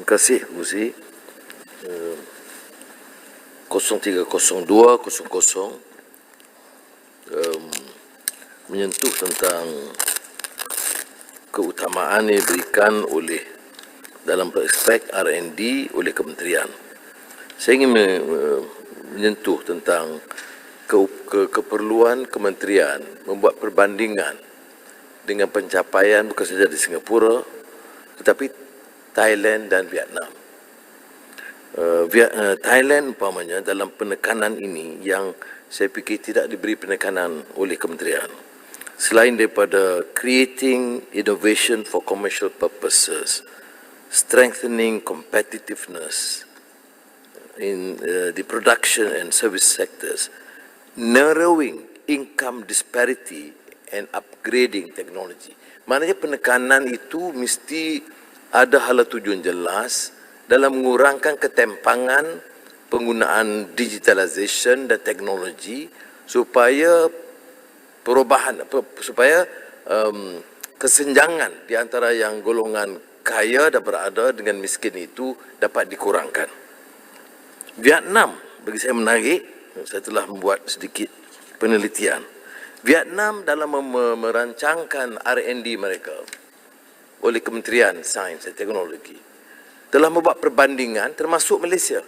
kasih, Gusi. 030200 menyentuh tentang keutamaan yang diberikan oleh dalam aspek R&D oleh kementerian. Saya ingin menyentuh tentang keperluan kementerian membuat perbandingan dengan pencapaian bukan saja di Singapura tetapi Thailand dan Vietnam. Thailand umpamanya dalam penekanan ini yang saya fikir tidak diberi penekanan oleh kementerian. Selain daripada creating innovation for commercial purposes, strengthening competitiveness in the production and service sectors, narrowing income disparity and upgrading technology. Maknanya penekanan itu mesti ada hala tujuan jelas dalam mengurangkan ketimpangan penggunaan digitalization dan teknologi supaya perubahan, supaya kesenjangan di antara yang golongan kaya dan berada dengan miskin itu dapat dikurangkan. Vietnam, bagi saya menarik, saya telah membuat sedikit penelitian. Vietnam dalam merancangkan R&D mereka oleh Kementerian Sains dan Teknologi telah membuat perbandingan termasuk Malaysia.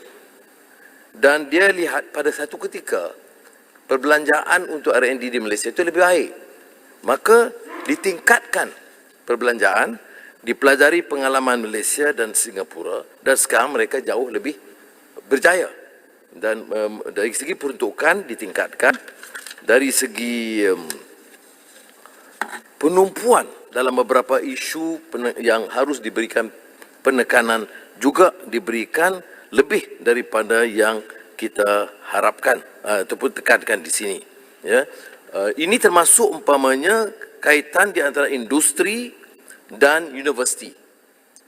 Dan dia lihat pada satu ketika perbelanjaan untuk R&D di Malaysia itu lebih baik. Maka ditingkatkan perbelanjaan, dipelajari pengalaman Malaysia dan Singapura dan sekarang mereka jauh lebih berjaya. Dan dari segi peruntukan ditingkatkan, dari segi penumpuan dalam beberapa isu yang harus diberikan penekanan juga diberikan lebih daripada yang kita harapkan ataupun tekankan di sini. Ya, ini termasuk umpamanya kaitan di antara industri dan universiti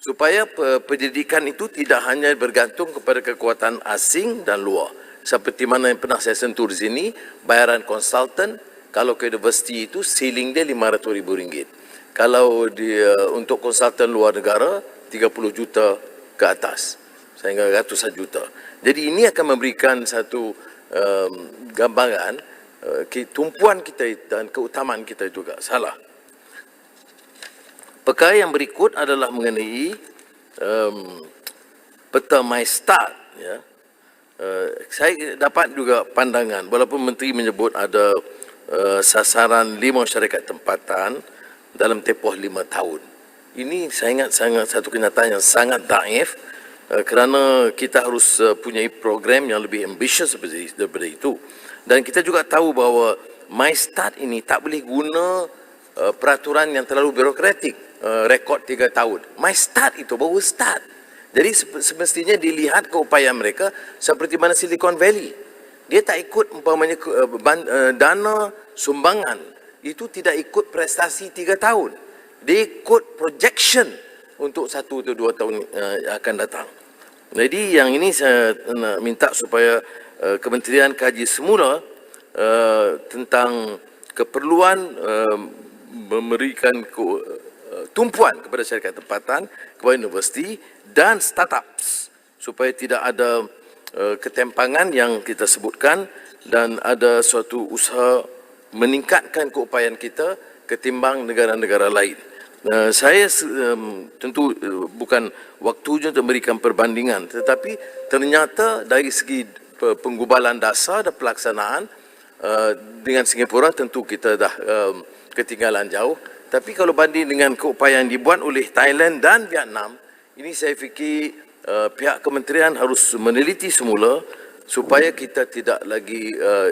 supaya pendidikan itu tidak hanya bergantung kepada kekuatan asing dan luar. Seperti mana yang pernah saya sentuh di sini, bayaran konsultan kalau ke universiti itu ceiling dia RM500,000. Kalau dia untuk konsultan luar negara 30 juta ke atas sehingga ratusan juta. Jadi ini akan memberikan satu gambaran tumpuan kita dan keutamaan kita juga. Salah. Perkara yang berikut adalah mengenai peta MyStart. Ya. Saya dapat juga pandangan, walaupun Menteri menyebut ada sasaran 5 syarikat tempatan dalam tempoh 5 tahun. Ini saya ingat sangat satu kenyataan yang sangat daif kerana kita harus punya program yang lebih ambitious daripada itu. Dan kita juga tahu bahawa MyStart ini tak boleh guna peraturan yang terlalu birokratik, rekod 3 tahun. MyStart itu baru start. Jadi semestinya dilihat keupayaan mereka seperti mana Silicon Valley. Dia tak ikut umpamanya dana sumbangan. Itu tidak ikut prestasi 3 tahun. Dia ikut projection untuk 1 atau 2 tahun yang akan datang. Jadi yang ini saya nak minta supaya kementerian kaji semula tentang keperluan memberikan tumpuan kepada syarikat tempatan, kepada universiti dan startups supaya tidak ada ketimpangan yang kita sebutkan dan ada suatu usaha meningkatkan keupayaan kita ketimbang negara-negara lain. Saya tentu bukan waktunya untuk memberikan perbandingan, tetapi ternyata dari segi penggubalan dasar dan pelaksanaan dengan Singapura tentu kita dah ketinggalan jauh. Tapi kalau banding dengan keupayaan dibuat oleh Thailand dan Vietnam, ini saya fikir pihak kementerian harus meneliti semula supaya kita tidak lagi